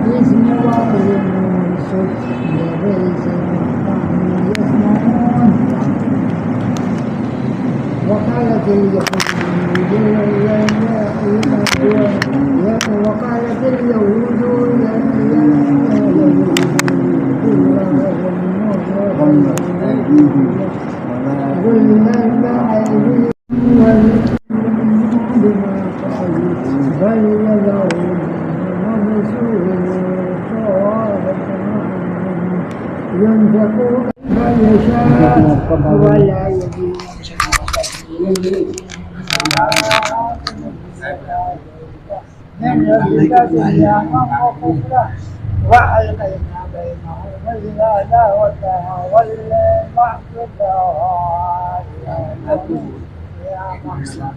بإذن ربهم ليس يسمعون. وقالت اليهود ينفقون ما يشاء ولا يزيد. وألقينا بينهم العداوة والبغضاء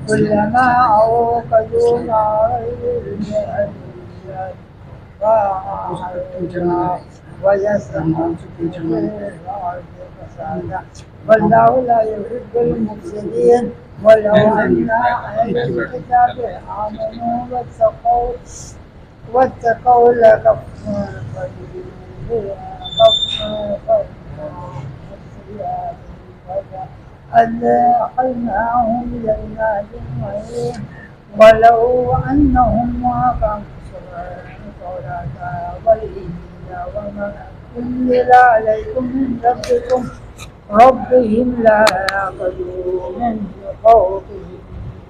كلما أوقدوا نارا ويسعون في الأرض فسادا والله لا يحب المفسدين. ولو أن أهل الكتاب آمنوا واتقوا لأدخلناهم جنات النعيم ولو أنهم أقاموا الصلاة والإنجيل وما أنزل عليكم من ربهم لا يعقلون من فوقهم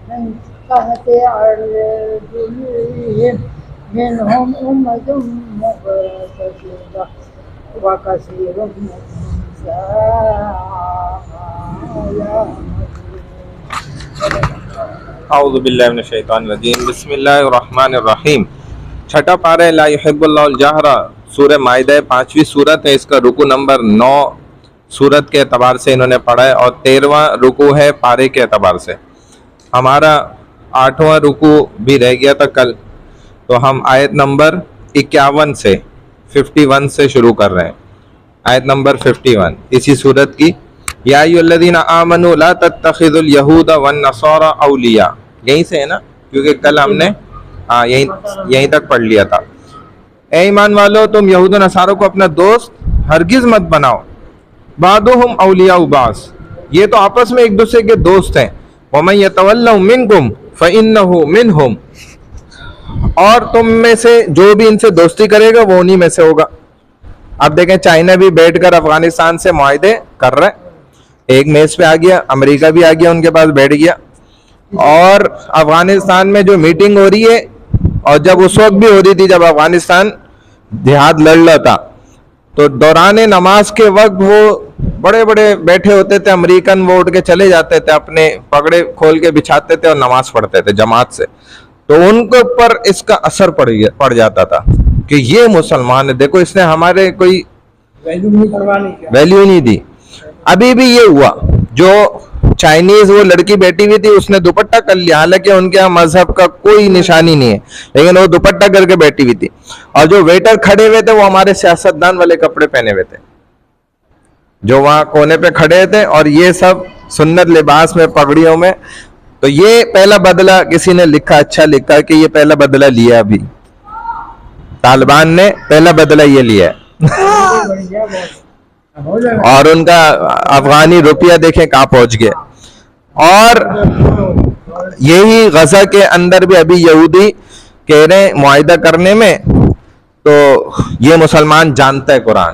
من تحت أرجلهم منهم أمة مقتصدة وكثير منهم ساء ما يعملون. اعوذ باللہ من الشیطان الرجیم. بسم اللہ الرحمن الرحیم. چھٹا پارہ لا یحب اللہ الجہر، سورہ مائدہ 5ویں سورت ہے. اس کا رکوع نمبر 9 سورت کے اعتبار سے انہوں نے پڑھا ہے اور 13واں رکوع ہے پارے کے اعتبار سے. ہمارا 8واں رکوع بھی رہ گیا تھا کل، تو ہم آیت نمبر 51 سے 51 سے شروع کر رہے ہیں. آیت نمبر 51 اسی سورت کی. یا ایھا الذین آمنوا لا تتخذوا اليہود والنصارى اولیاء، یہیں سے ہے نا، کیونکہ کل ہم نے یہیں تک پڑھ لیا تھا. اے ایمان والو، تم یہود و نصاروں کو اپنا دوست ہرگز مت بناؤ. بعضهم اولیاء بعض، یہ تو آپس میں ایک دوسرے کے دوست ہیں. ومن یتولوا منکم فانہ منہم، اور تم میں سے جو بھی ان سے دوستی کرے گا وہ انہی میں سے ہوگا. اب دیکھیں چائنا بھی بیٹھ کر افغانستان سے معاہدے کر رہے ہیں. ایک میز پہ آ گیا، امریکہ بھی آ گیا ان کے پاس بیٹھ گیا. اور افغانستان میں جو میٹنگ ہو رہی ہے، اور جب اس وقت بھی ہو رہی تھی جب افغانستان جہاد لڑ رہا تھا، تو دوران نماز کے وقت وہ بڑے بڑے بیٹھے ہوتے تھے امریکن، وہ اٹھ کے چلے جاتے تھے، اپنے پگڑے کھول کے بچھاتے تھے اور نماز پڑھتے تھے جماعت سے. تو ان کے اوپر اس کا اثر پڑ جاتا تھا کہ یہ مسلمان ہے، دیکھو اس نے ہمارے کوئی ویلیو نہیں دی. ابھی بھی یہ ہوا، جو چائنیز وہ لڑکی بیٹھی ہوئی تھی اس نے دوپٹہ کر لیا، حالانکہ ان کے یہاں مذہب کا کوئی نشانی نہیں ہے، لیکن وہ دوپٹہ کر کے بیٹھی ہوئی تھی. اور جو ویٹر کھڑے ہوئے تھے وہ ہمارے سیاستدان والے کپڑے پہنے ہوئے تھے، جو وہاں کونے پہ کھڑے تھے، اور یہ سب سنت لباس میں پگڑیوں میں. تو یہ پہلا بدلہ کسی نے لکھا، اچھا لکھا کہ یہ پہلا بدلہ لیا، ابھی طالبان نے پہلا بدلہ یہ لیا ہے. اور ان کا افغانی روپیہ دیکھیں کہاں پہنچ گیا. اور یہی غزہ کے اندر بھی ابھی یہودی کہہ رہے ہیں معاہدہ کرنے میں، تو یہ مسلمان جانتا ہے قرآن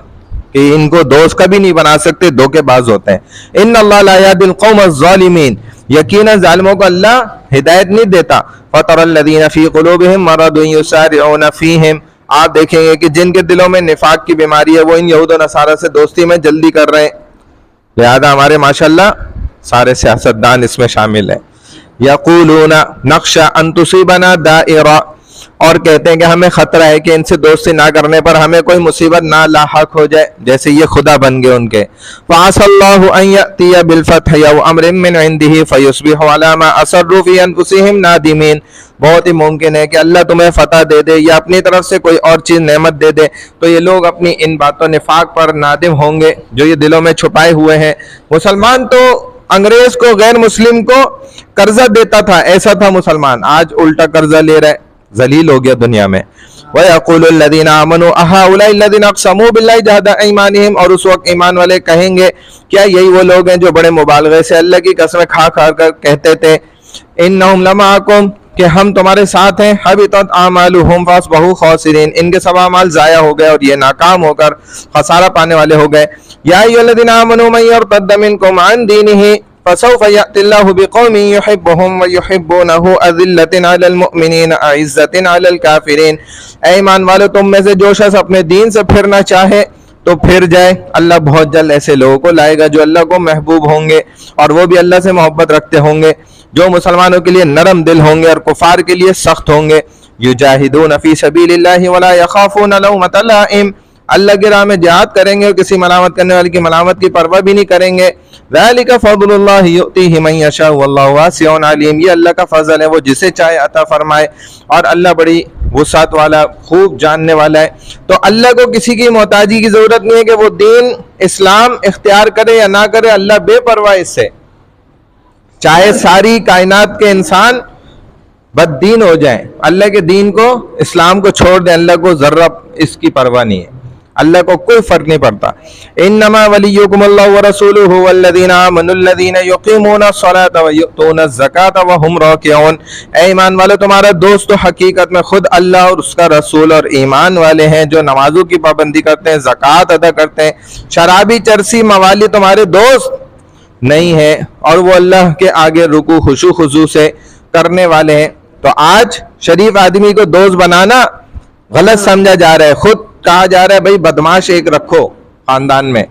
کہ ان کو دوست کبھی نہیں بنا سکتے، دھوکے باز ہوتے ہیں. ان اللہ لا یہدی القوم الظالمین، یقینا ظالموں کو اللہ ہدایت نہیں دیتا. فطر الذین فی قلوبہم مرض یسارعون فیہم، آپ دیکھیں گے کہ جن کے دلوں میں نفاق کی بیماری ہے وہ ان یہود و نصارہ سے دوستی میں جلدی کر رہے ہیں. لہذا ہمارے ماشاءاللہ سارے سیاستدان اس میں شامل ہیں. یقولون نخشى ان تصیبنا دائرہ، اور کہتے ہیں کہ ہمیں خطرہ ہے کہ ان سے دوستی نہ کرنے پر ہمیں کوئی مصیبت نہ لاحق ہو جائے، جیسے یہ خدا بن گئے ان کے. فعسى الله ان يأتي بالفتح او امر من عنده فيصبحوا على ما اسروا في انفسهم نادمين. بہت ہی ممکن ہے کہ اللہ تمہیں فتح دے دے یا اپنی طرف سے کوئی اور چیز نعمت دے دے، تو یہ لوگ اپنی ان باتوں نفاق پر نادم ہوں گے جو یہ دلوں میں چھپائے ہوئے ہیں. مسلمان تو انگریز کو، غیر مسلم کو قرضہ دیتا تھا، ایسا تھا مسلمان. آج الٹا قرضہ لے رہا ہے، ذلیل ہو گیا دنیا میں. وَيَقُولُ الَّذِينَ آمَنُوا أَهَٰؤُلَاءِ الَّذِينَ أَقْسَمُوا بِاللَّهِ جَهْدَ أَيْمَانِهِمْ, اور اس وقت ایمان والے کہیں گے کیا یہی وہ لوگ ہیں جو بڑے مبالغے سے اللہ کی قسمیں کھا کھا کر کہتے تھے إِنَّهُمْ لَمَعَكُمْ, کہ ہم تمہارے ساتھ ہیں, حَبِطَتْ أَعْمَالُهُمْ فَأَصْبَحُوا خَاسِرِينَ, ان کے سب اعمال ضائع ہو گئے اور یہ ناکام ہو کر خسارہ پانے والے ہو گئے. يَا أَيُّهَا الَّذِينَ آمَنُوا مَن يَرْتَدَّ مِنكُمْ عَن دِينِهِ فسوف يأتي الله بقوم يحبهم ويحبونه أذلة على المؤمنين أعزة على الكافرين. اے ایمان والو, تم میں سے جو شخص اپنے دین سے پھرنا چاہے تو پھر جائے. اللہ بہت جلد ایسے لوگوں کو لائے گا جو اللہ کو محبوب ہوں گے اور وہ بھی اللہ سے محبت رکھتے ہوں گے, جو مسلمانوں کے لیے نرم دل ہوں گے اور کفار کے لیے سخت ہوں گے. یجاہدون فی سبیل اللہ ولا یخافون لومۃ لائم, اللہ کی راہ میں جہاد کریں گے اور کسی ملامت کرنے والے کی ملامت کی پرواہ بھی نہیں کریں گے. ذالک فضل اللہ یؤتیہ من یشاء واللہ واسع علیم, یہ اللہ کا فضل ہے, وہ جسے چاہے عطا فرمائے اور اللہ بڑی وسعت والا, خوب جاننے والا ہے. تو اللہ کو کسی کی محتاجی کی ضرورت نہیں ہے کہ وہ دین اسلام اختیار کرے یا نہ کرے, اللہ بے پرواہ اس سے. چاہے ساری کائنات کے انسان بد دین ہو جائیں, اللہ کے دین کو اسلام کو چھوڑ دیں, اللہ کو ذرہ اس کی پرواہ نہیں ہے, اللہ کو کوئی فرق نہیں پڑتا. انما ولیکم اللہ ورسولہ والذین آمنوا الذین یقیمون الصلاۃ ویؤتون الزکاۃ وہم راکعون. اے ایمان والو, تمہارا دوست تو حقیقت میں خود اللہ اور اس کا رسول اور ایمان والے ہیں جو نمازوں کی پابندی کرتے ہیں, زکوٰۃ ادا کرتے ہیں. شرابی چرسی موالی تمہارے دوست نہیں ہے اور وہ اللہ کے آگے رکوع خشوع خضوع سے کرنے والے ہیں. تو آج شریف آدمی کو دوست بنانا غلط سمجھا جا رہا ہے. خود کہا جا رہا ہے بھائی بدماش ایک رکھو خاندان میں,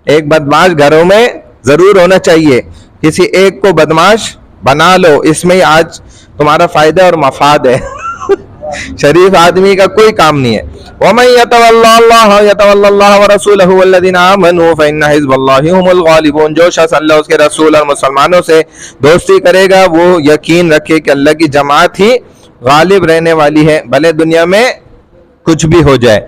ایک بدماش گھروں میں ضرور ہونا چاہیے, کسی ایک کو بدماش بنا لو, اس میں ہی آج تمہارا فائدہ اور مفاد ہے. شریف آدمی کا کوئی کام نہیں ہے. وَمَن يَتَوَلَّ اللَّهَ يَتَوَلَّ اللَّهَ وَرَسُولَهُ وَالَّذِينَ آمَنُوا فَإِنَّ حِزْبَ اللَّهِ هُمُ الْغَالِبُونَ. جو شخص اللہ اس کے رسول اور مسلمانوں سے دوستی کرے گا وہ یقین رکھے کہ اللہ کی جماعت ہی غالب رہنے والی ہے. بھلے دنیا میں کچھ بھی ہو جائے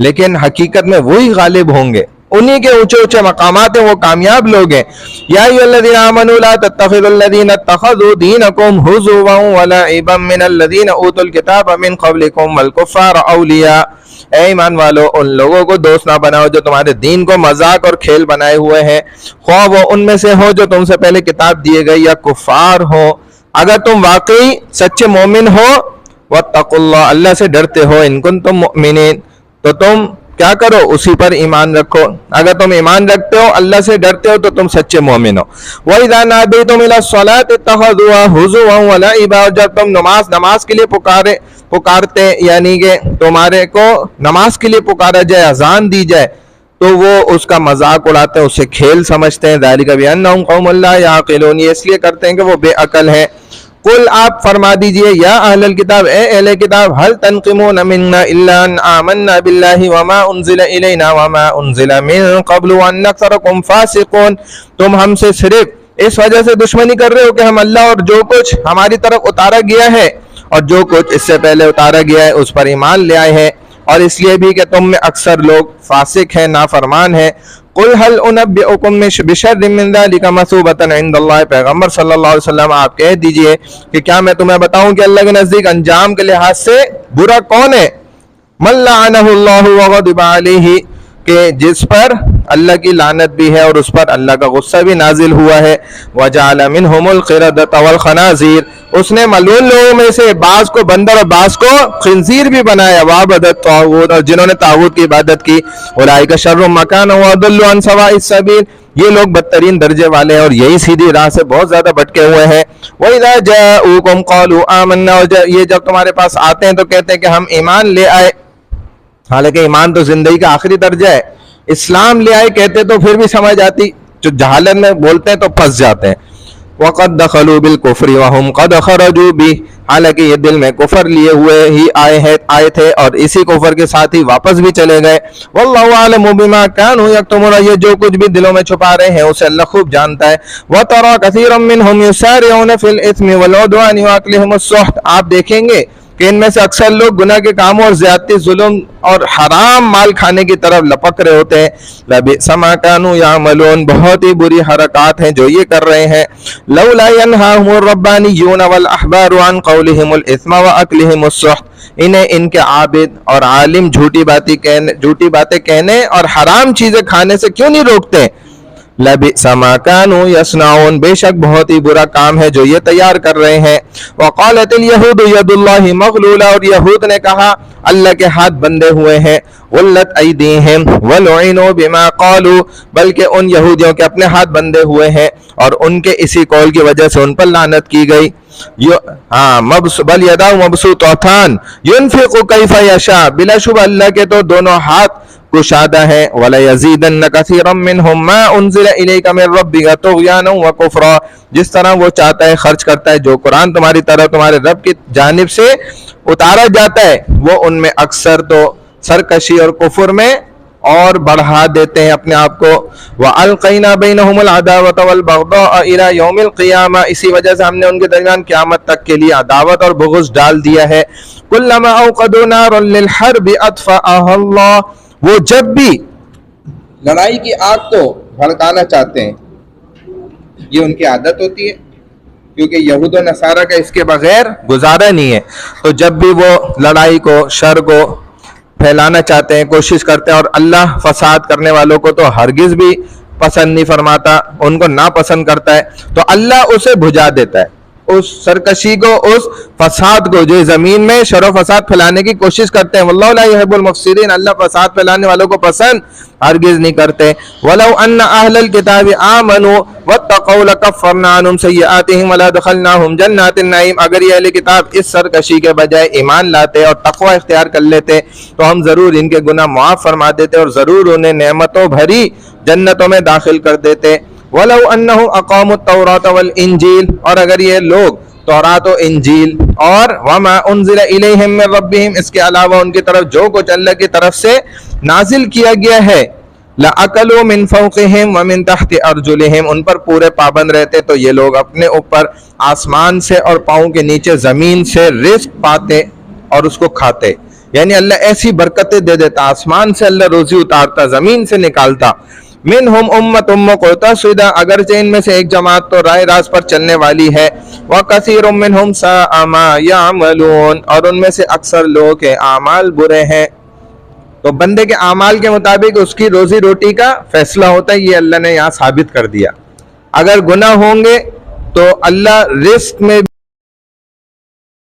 لیکن حقیقت میں وہی غالب ہوں گے, انہی کے اونچے اونچے مقامات ہیں, وہ کامیاب لوگ ہیں. یا ایھا الذین آمنوا لا تتخذوا الذین اتخذوا دینکم ہزوا ولعبا من الذین اوتوا الکتاب من قبلکم والکفار اولیاء. اے ایمان والو, ان لوگوں کو دوست نہ بناؤ جو تمہارے دین کو مذاق اور کھیل بنائے ہوئے ہیں, خواہ وہ ان میں سے ہو جو تم سے پہلے کتاب دیے گئے یا کفار ہو. اگر تم واقعی سچے مومن ہو, واتقوا اللہ, اللہ سے ڈرتے ہو, ان کنتم مؤمنین, تو تم کیا کرو اسی پر ایمان رکھو. اگر تم ایمان رکھتے ہو, اللہ سے ڈرتے ہو, تو تم سچے مومن ہو. وَإِذَا نَادَيْتُمْ إِلَى الصَّلَاةِ اتَّخَذُوهَا هُزُوًا وَلَعِبًا, اور جب تم نماز کے لیے پکارتے یعنی کہ تمہارے کو نماز کے لیے پکارا جائے, اذان دی جائے, تو وہ اس کا مذاق اڑاتے ہیں, اسے کھیل سمجھتے ہیں. ذَلِكَ بِأَنَّهُمْ قَوْمٌ لَا يَعْقِلُونَ, یہ اس لیے کرتے ہیں کہ وہ بے عقل ہیں. قل, آپ فرما دیجئے, یا اہل الکتاب, اے اہل کتاب, هل تنقمون منا الا ان آمنا باللہ وما انزل الینا وما انزل من قبل وان اکثرکم فاسقون. تم ہم سے صرف اس وجہ سے دشمنی کر رہے ہو کہ ہم اللہ اور جو کچھ ہماری طرف اتارا گیا ہے اور جو کچھ اس سے پہلے اتارا گیا ہے اس پر ایمان لے آئے ہیں, اور اس لیے بھی کہ تم میں اکثر لوگ فاسق ہیں, نافرمان ہیں. قل هل انبئکم بشر من ذلک مثوبۃ عند اللہ, پیغمبر صلی اللہ علیہ وسلم آپ کہہ دیجئے کہ کیا میں تمہیں بتاؤں کہ اللہ کے نزدیک انجام کے لحاظ سے برا کون ہے؟ من لعنہ اللہ وغضب علیہ, کہ جس پر اللہ کی لعنت بھی ہے اور اس پر اللہ کا غصہ بھی نازل ہوا ہے. وجعل منہم القردۃ والخنازیر, اس نے ملعون لوگوں میں سے بعض کو بندر اور بعض کو خنزیر بھی بنایا. وعبد الطاغوت, اور جنہوں نے طاغوت کی عبادت کی. اولئک شر مکانا واضل عن سواء السبیل, یہ لوگ بدترین درجے والے ہیں اور یہی سیدھی راہ سے بہت زیادہ بھٹکے ہوئے ہیں. وَإِذَا جَاءُوكُمْ قَالُوا آمَنَّا, اور یہ جب تمہارے پاس آتے ہیں تو کہتے ہیں کہ ہم ایمان لے آئے, حالانکہ ایمان تو زندگی کا آخری درجہ ہے. اسلام لے آئے کہتے تو پھر بھی سمجھ آتی, جو جہالت میں بولتے ہیں تو پھنس جاتے ہیں. وَقَدْ دَخَلُوا بِالْكُفْرِ وَهُمْ قَدْ خَرَجُوا بِهِ, حالانکہ یہ دل میں کفر لیے ہوئے ہی آئے تھے اور اسی کفر کے ساتھ ہی واپس بھی چلے گئے. وَاللَّهُ أَعْلَمُ بِمَا كَانُوا يَكْتُمُونَ, یہ جو کچھ بھی دلوں میں چھپا رہے ہیں اسے اللہ خوب جانتا ہے. وَتَرَى كَثِيرًا مِّنْهُمْ يُسَارِعُونَ فِي الْإِثْمِ وَالْعُدْوَانِ وَأَكْلِهِمُ السُّحْتَ, آپ دیکھیں گے کہ ان میں سے اکثر لوگ گناہ کے کاموں اور زیادتی، ظلم اور حرام مال کھانے کی طرف لپک رہے ہوتے ہیں. لبئس ما كانوا يعملون، بہت ہی بری حرکات ہیں جو یہ کر رہے ہیں. لولا ينهاهم الربانيون والاحبار عن قولهم الاثم واكلهم السحت، انہیں ان کے عابد اور عالم جھوٹی باتیں کہنے اور حرام چیزیں کھانے سے کیوں نہیں روکتے؟ لبئس ما كانوا يصنعون، بے شک بہت ہی برا کام ہے جو یہ تیار کر رہے ہیں. وقالت اليهود يد الله مغلولہ، اور یہود نے کہا اللہ کے ہاتھ بندھے ہوئے ہیں. غلت ایدیہم ولعنوا بما قالوا، بلکہ ان یہودیوں کے اپنے ہاتھ بندھے ہوئے ہیں اور ان کے اسی قول کی وجہ سے ان پر لعنت کی گئی. بل یداہ مبسوطتان ينفق کیف یشاء، بلا شبہ اللہ کے تو دونوں ہاتھ کشادہ ہے. وَلَيَزِيدَنَّ كَثِيرًا مِّنْهُمْ مَا أُنزِلَ إِلَيْكَ مِن رَّبِّكَ طُغْيَانًا وَكُفْرًا، جس طرح وہ چاہتا ہے خرچ کرتا ہے جو قرآن تمہاری طرف تمہارے رب کی جانب سے اتارا جاتا ہے، وہ ان میں اکثر تو سرکشی اور کفر میں اور بڑھا دیتے ہیں اپنے آپ کو. وَأَلْقَيْنَا بَيْنَهُمُ الْعَدَاوَةَ وَالْبَغْضَاءَ إِلَى يَوْمِ الْقِيَامَةِ، اسی وجہ سے ہم نے ان کے درمیان قیامت تک کے لیے عداوت اور بغض ڈال دیا ہے. كُلَّمَا أَوْقَدُوا نَارًا لِلْحَرْبِ أَطْفَأَهَا اللَّهُ، وہ جب بھی لڑائی کی آگ کو بھڑکانا چاہتے ہیں، یہ ان کی عادت ہوتی ہے کیونکہ یہود و نصارہ کا اس کے بغیر گزارا نہیں ہے. تو جب بھی وہ لڑائی کو، شر کو پھیلانا چاہتے ہیں، کوشش کرتے ہیں، اور اللہ فساد کرنے والوں کو تو ہرگز بھی پسند نہیں فرماتا، ان کو ناپسند کرتا ہے، تو اللہ اسے بجھا دیتا ہے، اس سرکشی کو، اس فساد کو جو زمین میں شر و فساد پھیلانے کی کوشش کرتے ہیں. واللہ لا يحب المفسدین، اللہ فساد پھیلانے والوں کو پسند ہرگز نہیں کرتے. ولو ان اہل الکتاب آمنوا واتقوا لکفرنا عنہم سیئاتہم ولادخلناہم جنات النعیم، اگر یہ اہل کتاب اس سرکشی کے بجائے ایمان لاتے اور تقوی اختیار کر لیتے تو ہم ضرور ان کے گناہ معاف فرما دیتے اور ضرور انہیں نعمتوں بھری جنتوں میں داخل کر دیتے. وَلَوْ أَنَّهُمْ أَقَامُوا التَّوْرَاةَ وَالْإِنْجِيلَ، اور اگر یہ لوگ تورات و انجیل اور وَمَا أُنزِلَ إِلَيْهِمْ مِنْ رَبِّهِمْ، اس کے علاوہ ان کی طرف جو کچھ اللہ کی طرف سے نازل کیا گیا ہے، لَأَكَلُوا مِنْ فَوْقِهِمْ وَمِنْ تَحْتِ أَرْجُلِهِمْ، ان پر پورے پابند رہتے تو یہ لوگ اپنے اوپر آسمان سے اور پاؤں کے نیچے زمین سے رزق پاتے اور اس کو کھاتے. یعنی اللہ ایسی برکتیں دے دیتا، آسمان سے اللہ روزی اتارتا، زمین سے نکالتا. منہم امۃ مقتصدہ، اگرچہ ان میں سے ایک جماعت تو رائے راست پر چلنے والی ہے. وکثیر منہم ساء ما یعملون، اور ان میں سے اکثر لوگوں کے اعمال برے ہیں. تو بندے کے اعمال کے مطابق اس کی روزی روٹی کا فیصلہ ہوتا ہے، یہ اللہ نے یہاں ثابت کر دیا. اگر گناہ ہوں گے تو اللہ رزق میں